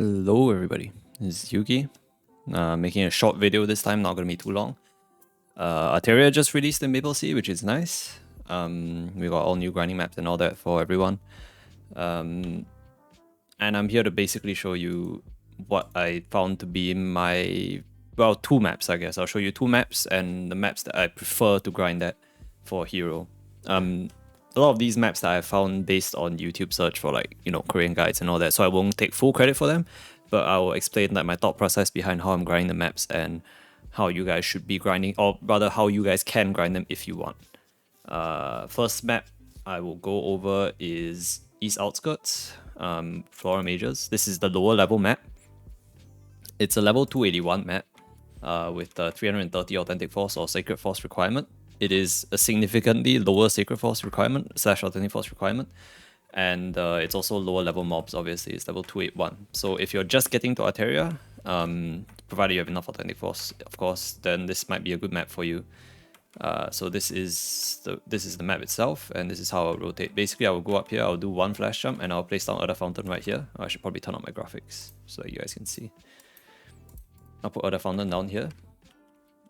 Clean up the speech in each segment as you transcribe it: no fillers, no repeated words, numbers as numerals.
Hello everybody, this is Yuki. Making a short video this time, not gonna be too long. Arteria just released in Maplestory, which is nice. We got all new grinding maps and all that for everyone. And I'm here to basically show you what I found to be my, well, two maps I guess. I'll show you two maps and the maps that I prefer to grind at for hero. A lot of these maps that I found based on YouTube search for Korean guides and all that, so I won't take full credit for them, but I will explain my thought process behind how I'm grinding the maps and how you guys should be grinding, or rather how you guys can grind them if you want. First map I will go over is East Outskirts, Flora Majors. This is the lower level map. It's a level 281 map with 330 Authentic Force or Sacred Force requirement. It is a significantly lower Sacred Force requirement / Authentic Force requirement, and it's also lower level mobs. Obviously, it's level 281. So if you're just getting to Arteria, provided you have enough Authentic Force, of course, then this might be a good map for you. So this is the map itself, and this is how I'll rotate. Basically, I will go up here, I'll do one flash jump, and I'll place down Other Fountain right here. I should probably turn on my graphics so that you guys can see. I'll put Other Fountain down here.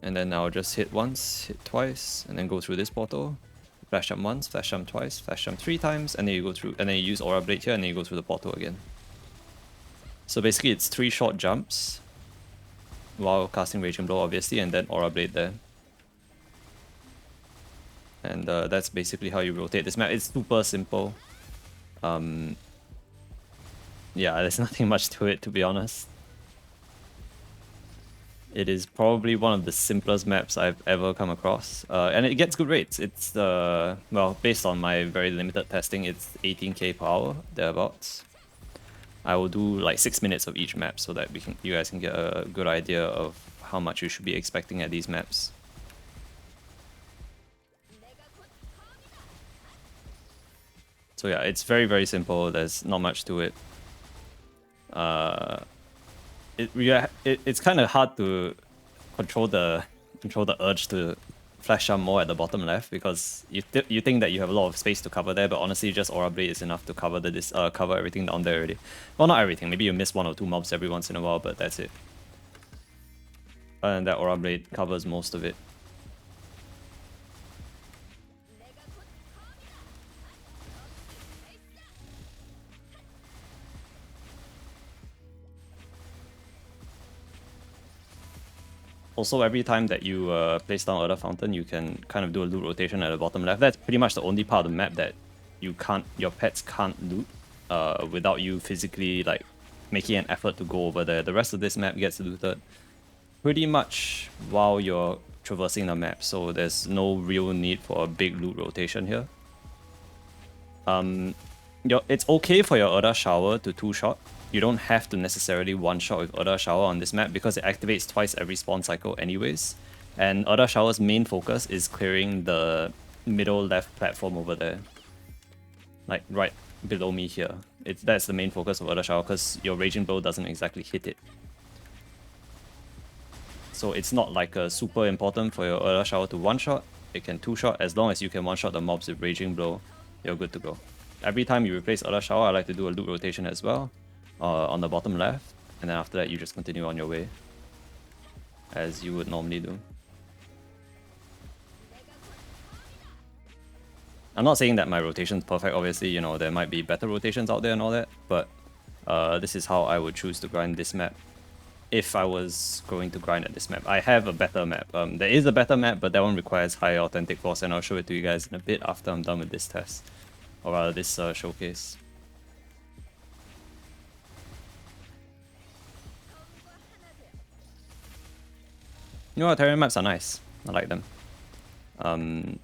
And then I'll just hit once, hit twice, and then go through this portal. Flash jump once, flash jump twice, flash jump 3 times, and then you go through, and then you use Aura Blade here, and then you go through the portal again. So basically it's 3 short jumps while casting Raging Blow, obviously, and then Aura Blade there. And that's basically how you rotate this map. It's super simple. Yeah, there's nothing much to it, to be honest. It is probably one of the simplest maps I've ever come across, and it gets good rates. It's well, based on my very limited testing, it's 18k per hour, thereabouts. I will do like 6 minutes of each map so that you guys can get a good idea of how much you should be expecting at these maps. So yeah, it's very, very simple. There's not much to it. It's kind of hard to control the urge to flash jump more at the bottom left, because you think that you have a lot of space to cover there, but honestly just Aura Blade is enough to cover cover everything down there already. Well, not everything, maybe you miss 1 or 2 mobs every once in a while, but that's it. And that Aura Blade covers most of it. Also, every time that you place down Other Fountain, you can kind of do a loot rotation at the bottom left. That's pretty much the only part of the map that your pets can't loot without you physically making an effort to go over there. The rest of this map gets looted pretty much while you're traversing the map, so there's no real need for a big loot rotation here. It's okay for your Other Shower to 2-shot. You don't have to necessarily 1-shot with Other Shower on this map because it activates twice every spawn cycle anyways. And Other Shower's main focus is clearing the middle left platform over there. Like right below me here. That's the main focus of Other Shower, because your Raging Blow doesn't exactly hit it. So it's not like super important for your Other Shower to 1-shot. It can 2-shot. As long as you can 1-shot the mobs with Raging Blow, you're good to go. Every time you replace Other Shower, I like to do a loot rotation as well. On the bottom left, and then after that you just continue on your way as you would normally do. I'm not saying that my rotation's perfect, obviously, you know, there might be better rotations out there and all that, but this is how I would choose to grind this map if I was going to grind at this map. I have a better map. There is a better map, but that one requires higher Authentic Force, and I'll show it to you guys in a bit after I'm done with this test, or rather this showcase. You know what, Arteria maps are nice. I like them.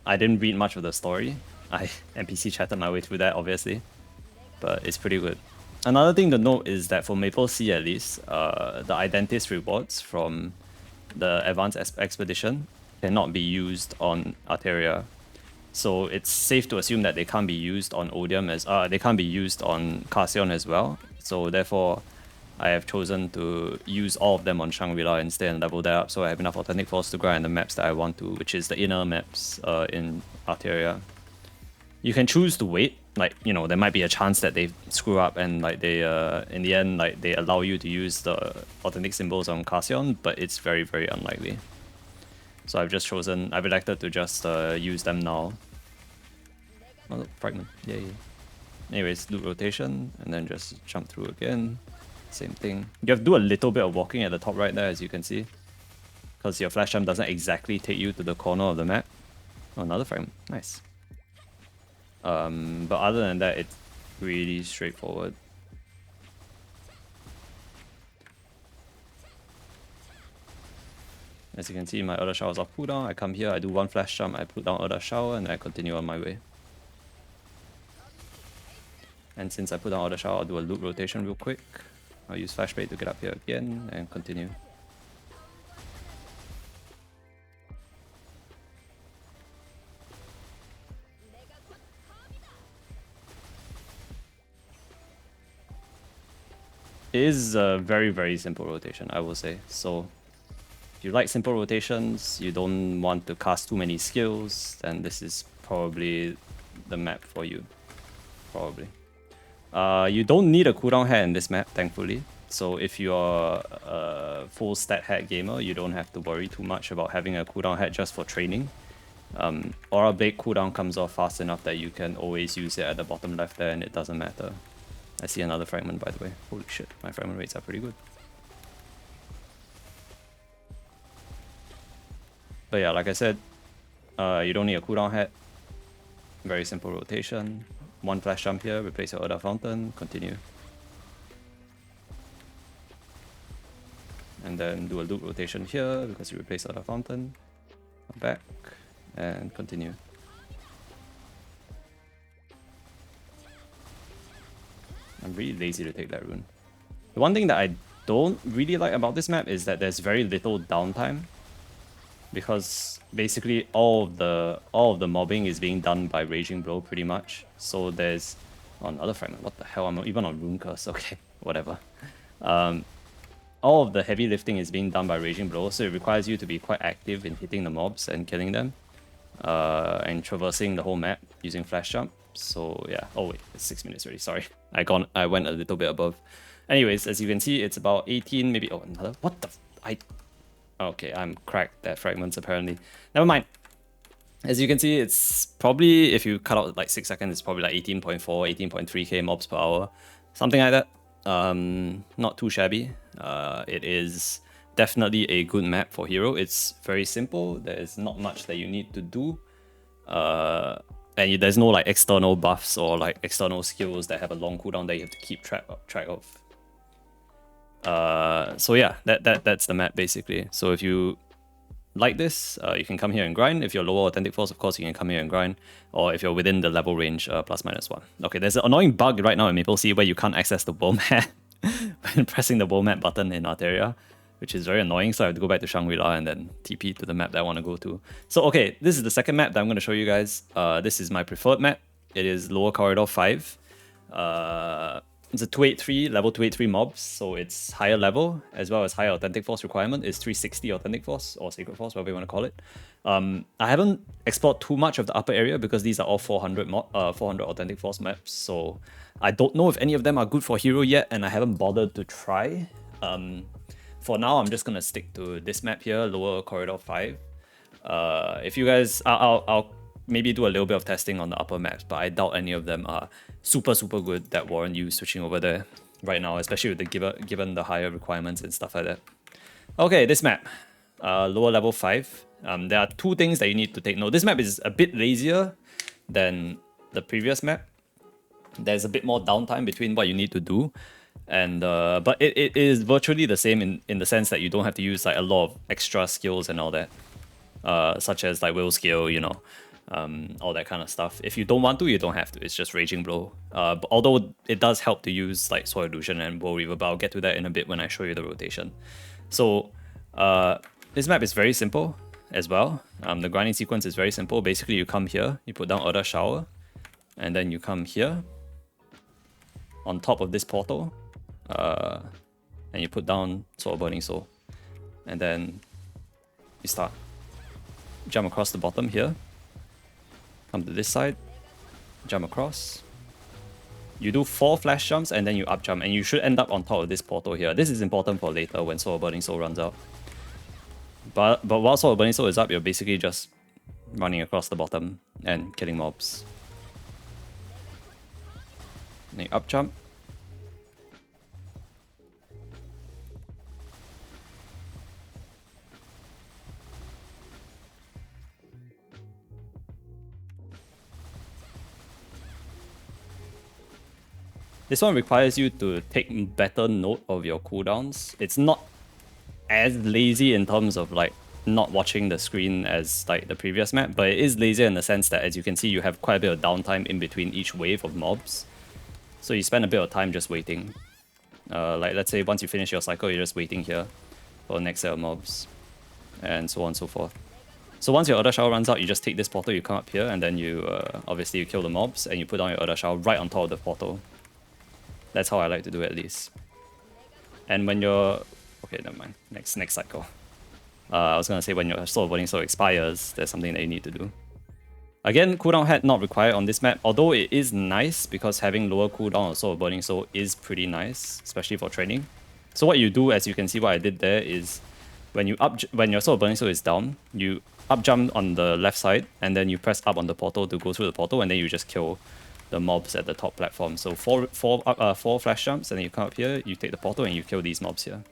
I didn't read much of the story. I NPC chatted my way through that, obviously. But it's pretty good. Another thing to note is that for Maplestory at least, the Identis rewards from the Advanced Expedition cannot be used on Arteria. So it's safe to assume that they can't be used on Odium they can't be used on Carsion as well. So therefore, I have chosen to use all of them on Shangri-La instead and level that up, so I have enough Authentic Force to grind the maps that I want to, which is the inner maps in Arteria. You can choose to wait like, you know, there might be a chance that they screw up and like they in the end like they allow you to use the authentic symbols on Cassion, but it's very, very unlikely. So I've elected to just use them now. Oh, fragment, yay. Anyways, loot rotation and then just jump through again. Same thing. You have to do a little bit of walking at the top right there, as you can see, because your flash jump doesn't exactly take you to the corner of the map. Oh, another fragment, nice. But other than that, it's really straightforward. As you can see, my other shower is off cooldown. I come here, I do one flash jump, I put down other shower, and I continue on my way. And since I put down other shower, I'll do a loop rotation real quick. I'll use flashbait to get up here again and continue. It is a very, very simple rotation, I will say. So if you like simple rotations, you don't want to cast too many skills, then this is probably the map for you. Probably. You don't need a cooldown hat in this map, thankfully. So if you're a full stat hat gamer, you don't have to worry too much about having a cooldown hat just for training. Aura Blade cooldown comes off fast enough that you can always use it at the bottom left there and it doesn't matter. I see another fragment, by the way. Holy shit, my fragment rates are pretty good. But yeah, like I said, you don't need a cooldown hat. Very simple rotation. One flash jump here, replace your Other Fountain, continue. And then do a loop rotation here because you replace Other Fountain. Come back and continue. I'm really lazy to take that rune. The one thing that I don't really like about this map is that there's very little downtime, because basically all of the mobbing is being done by Raging Blow pretty much. So there's another fragment. What the hell? I'm even on Rune Curse. Okay, whatever. All of the heavy lifting is being done by Raging Blow, so it requires you to be quite active in hitting the mobs and killing them, and traversing the whole map using flash jump. So yeah. Oh wait, it's 6 minutes already. Sorry, I went a little bit above. Anyways, as you can see, it's about 18, maybe. Oh, another. What the? Okay, I'm cracked at fragments apparently. Never mind. As you can see, it's probably, if you cut out like 6 seconds, it's probably like 18.4, 18.3k mobs per hour. Something like that. Not too shabby. It is definitely a good map for hero. It's very simple. There's not much that you need to do. And there's no like external buffs or like external skills that have a long cooldown that you have to keep track of. So yeah, that's the map basically. So if you like this, you can come here and grind. If you're lower authentic force, of course, you can come here and grind. Or if you're within the level range, ±1. Okay, there's an annoying bug right now in Maple Sea where you can't access the world map when pressing the world map button in Arteria, which is very annoying. So I have to go back to Shangri-La and then TP to the map that I want to go to. So okay, this is the second map that I'm going to show you guys. This is my preferred map. It is Lower Corridor 5. It's a 283, level 283 mobs, so it's higher level, as well as higher authentic force requirement. It's 360 authentic force, or sacred force, whatever you want to call it. I haven't explored too much of the upper area because these are all 400 authentic force maps, so I don't know if any of them are good for hero yet, and I haven't bothered to try. For now, I'm just gonna stick to this map here, Lower Corridor 5. If you guys, I'll maybe do a little bit of testing on the upper maps, but I doubt any of them are super good that warrant you switching over there right now, especially with the given the higher requirements and stuff like that. Okay, this map, lower level 5. There are two things that you need to take note. This map is a bit lazier than the previous map. There's a bit more downtime between what you need to do, and but it is virtually the same in the sense that you don't have to use like a lot of extra skills and all that, such as like will skill, you know. All that kind of stuff. If you don't want to, you don't have to. It's just Raging Blow. But although it does help to use like Soul Illusion and Woe Reaver, but I'll get to that in a bit when I show you the rotation. So this map is very simple as well. The grinding sequence is very simple. Basically, you come here, you put down Other Shower, and then you come here on top of this portal, and you put down Soul of Burning Soul, and then you start. Jump across the bottom here. Come to this side, jump across, You do 4 flash jumps and then you up jump, and you should end up on top of this portal here. This is important for later when Soul of Burning Soul runs out. But while Soul of Burning Soul is up, you're basically just running across the bottom and killing mobs. Then you up jump. This one requires you to take better note of your cooldowns. It's not as lazy in terms of like not watching the screen as like the previous map, but it is lazy in the sense that, as you can see, you have quite a bit of downtime in between each wave of mobs. So you spend a bit of time just waiting. Like let's say once you finish your cycle, you're just waiting here for the next set of mobs, and so on and so forth. So once your Other Shower runs out, you just take this portal, you come up here, and then you obviously you kill the mobs, and you put down your Other Shower right on top of the portal. That's how I like to do it, at least. And when you're... Okay, never mind. Next cycle. I was gonna say when your Soul of Burning Soul expires, there's something that you need to do. Again, cooldown head not required on this map, although it is nice because having lower cooldown on Soul of Burning Soul is pretty nice, especially for training. So what you do, as you can see what I did there, is when your Soul of Burning Soul is down, you up jump on the left side, and then you press up on the portal to go through the portal, and then you just kill the mobs at the top platform. So four flash jumps, and then you come up here, you take the portal, and you kill these mobs here.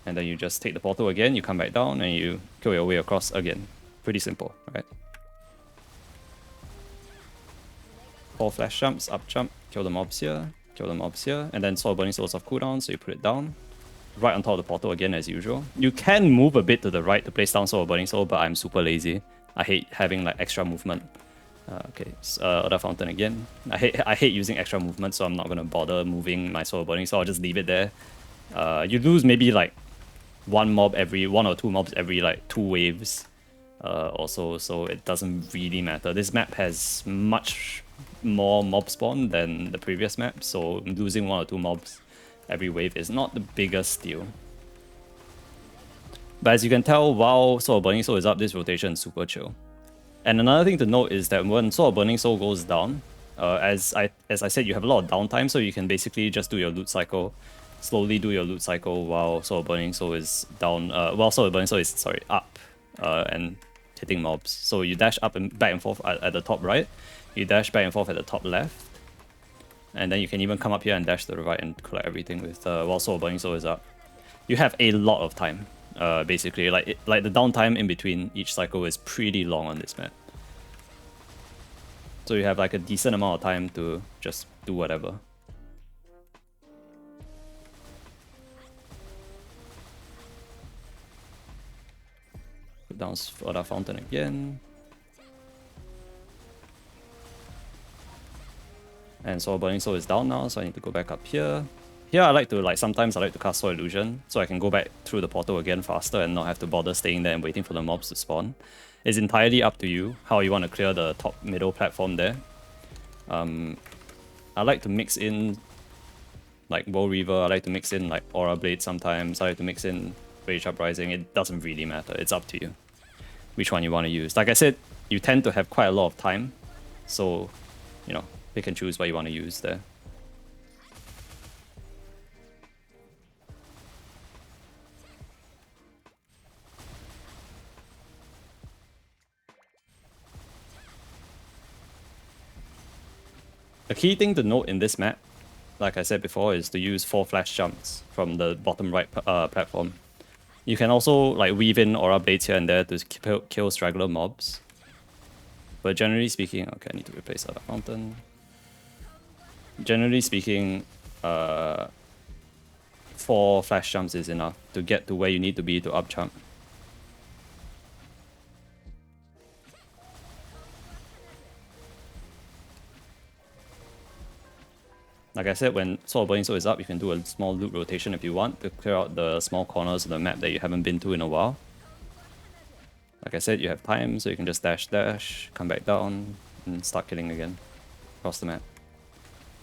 And then you just take the portal again, you come back down, and you kill your way across again. Pretty simple, right? 4 flash jumps, up jump, kill the mobs here, and then Soul of Burning Souls off cooldown, so you put it down. Right on top of the portal again as usual. You can move a bit to the right to place down Soul of Burning Soul, but I'm super lazy. I hate having like extra movement. Okay, Other Fountain again. I hate using extra movement, so I'm not gonna bother moving my Soul of Burning, so I'll just leave it there. You lose maybe like one or two mobs every like 2 waves or so it doesn't really matter. This map has much more mob spawn than the previous map, so losing 1 or 2 mobs every wave is not the biggest deal. But as you can tell, while Soul of Burning Soul is up, this rotation is super chill. And another thing to note is that when Soul of Burning Soul goes down, as I said, you have a lot of downtime, so you can basically just do your loot cycle, slowly do your loot cycle while Soul of Burning Soul is down. While Soul of Burning Soul is up and hitting mobs. So you dash up and back and forth at the top right, you dash back and forth at the top left, and then you can even come up here and dash to the right and collect everything with while Soul of Burning Soul is up. You have a lot of time. Basically, like the downtime in between each cycle is pretty long on this map. So you have like a decent amount of time to just do whatever. Put down Other Fountain again. And Soul of Burning Soul is down now, so I need to go back up here. Here sometimes I like to cast Soul Illusion, so I can go back through the portal again faster and not have to bother staying there and waiting for the mobs to spawn. It's entirely up to you how you want to clear the top middle platform there. I like to mix in like Woe Reaver, I like to mix in like Aura Blade sometimes, I like to mix in Rage Uprising. It doesn't really matter, it's up to you which one you want to use. Like I said, you tend to have quite a lot of time, so you know, pick and choose what you want to use there. The key thing to note in this map, like I said before, is to use 4 flash jumps from the bottom right platform. You can also like weave in Aura Blades here and there to kill straggler mobs. But generally speaking, okay, I need to replace Other Fountain. Generally speaking, 4 flash jumps is enough to get to where you need to be to up jump. Like I said, when Soul of Burning Soul is up, you can do a small loot rotation if you want to clear out the small corners of the map that you haven't been to in a while. Like I said, you have time, so you can just dash, come back down, and start killing again across the map.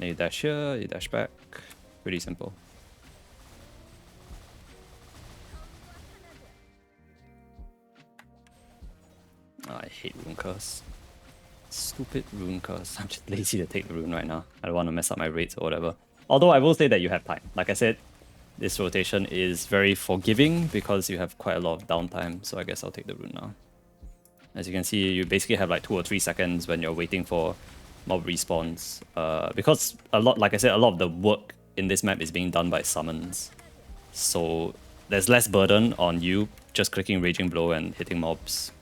Then you dash here, you dash back. Pretty simple. Oh, I hate Rune Curse. Stupid rune curse. I'm just lazy to take the rune right now. I don't want to mess up my rates or whatever. Although I will say that you have time. Like I said, this rotation is very forgiving because you have quite a lot of downtime. So I guess I'll take the rune now. As you can see, you basically have like 2 or 3 seconds when you're waiting for mob respawns. Because like I said, a lot of the work in this map is being done by summons. So there's less burden on you just clicking Raging Blow and hitting mobs.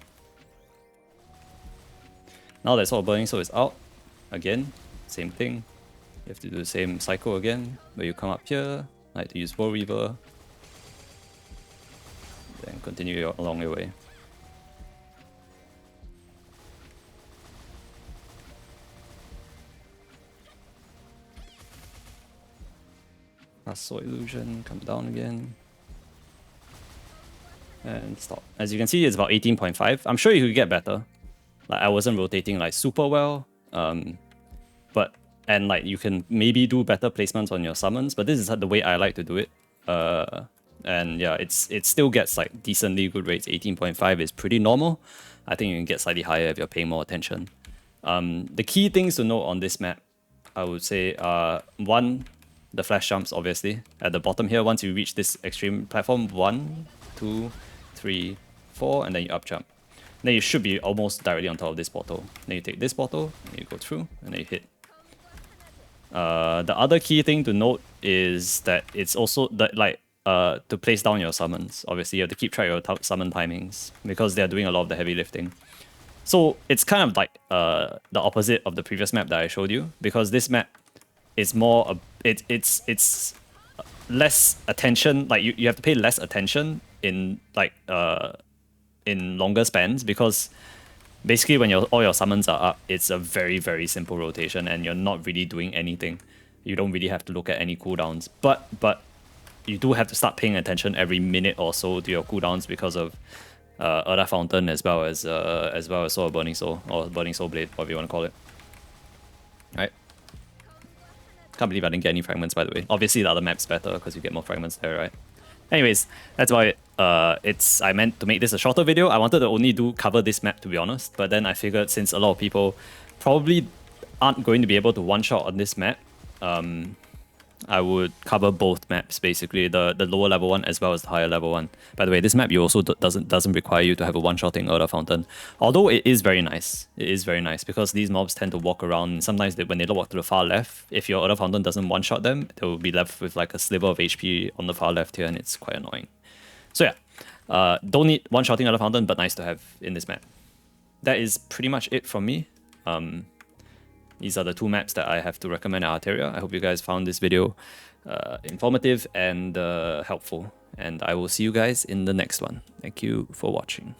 Now that Sword of Burning Soul is out, again, same thing. You have to do the same cycle again, where you come up here, like to use Bow Reaver, then continue along your way. Cast Soul Illusion, come down again. And stop. As you can see, it's about 18.5. I'm sure you could get better. Like, I wasn't rotating like super well, and like you can maybe do better placements on your summons, but this is the way I like to do it. And yeah, it still gets like decently good rates. 18.5 is pretty normal. I think you can get slightly higher if you're paying more attention. The key things to note on this map, I would say, one, the flash jumps obviously at the bottom here. Once you reach this extreme platform, 1, 2, 3, 4, and then you up jump. Then you should be almost directly on top of this portal. Then you take this portal, and you go through, and then you hit. The other key thing to note is that it's also that to place down your summons. Obviously, you have to keep track of your summon timings because they're doing a lot of the heavy lifting. So it's kind of like the opposite of the previous map that I showed you, because this map is more it's less attention. Like you have to pay less attention in in longer spans, because basically when all your summons are up, it's a very, very simple rotation and you're not really doing anything. You don't really have to look at any cooldowns, but you do have to start paying attention every minute or so to your cooldowns because of Erda Fountain as well as Sword of Burning Soul, or Burning Soul Blade, whatever you want to call it. Right? Can't believe I didn't get any fragments, by the way. Obviously the other map's better because you get more fragments there, right? Anyways, that's why I meant to make this a shorter video. I wanted to only cover this map, to be honest, but then I figured since a lot of people probably aren't going to be able to one-shot on this map, I would cover both maps, basically, the lower level one as well as the higher level one. By the way, this map you also doesn't require you to have a one-shotting Erda Fountain, although it is very nice. It is very nice because these mobs tend to walk around, and sometimes when they walk to the far left, if your Erda Fountain doesn't one-shot them, they will be left with like a sliver of HP on the far left here, and it's quite annoying. So yeah, don't need one-shotting Erda Fountain, but nice to have in this map. That is pretty much it from me. These are the 2 maps that I have to recommend at Arteria. I hope you guys found this video informative and helpful. And I will see you guys in the next one. Thank you for watching.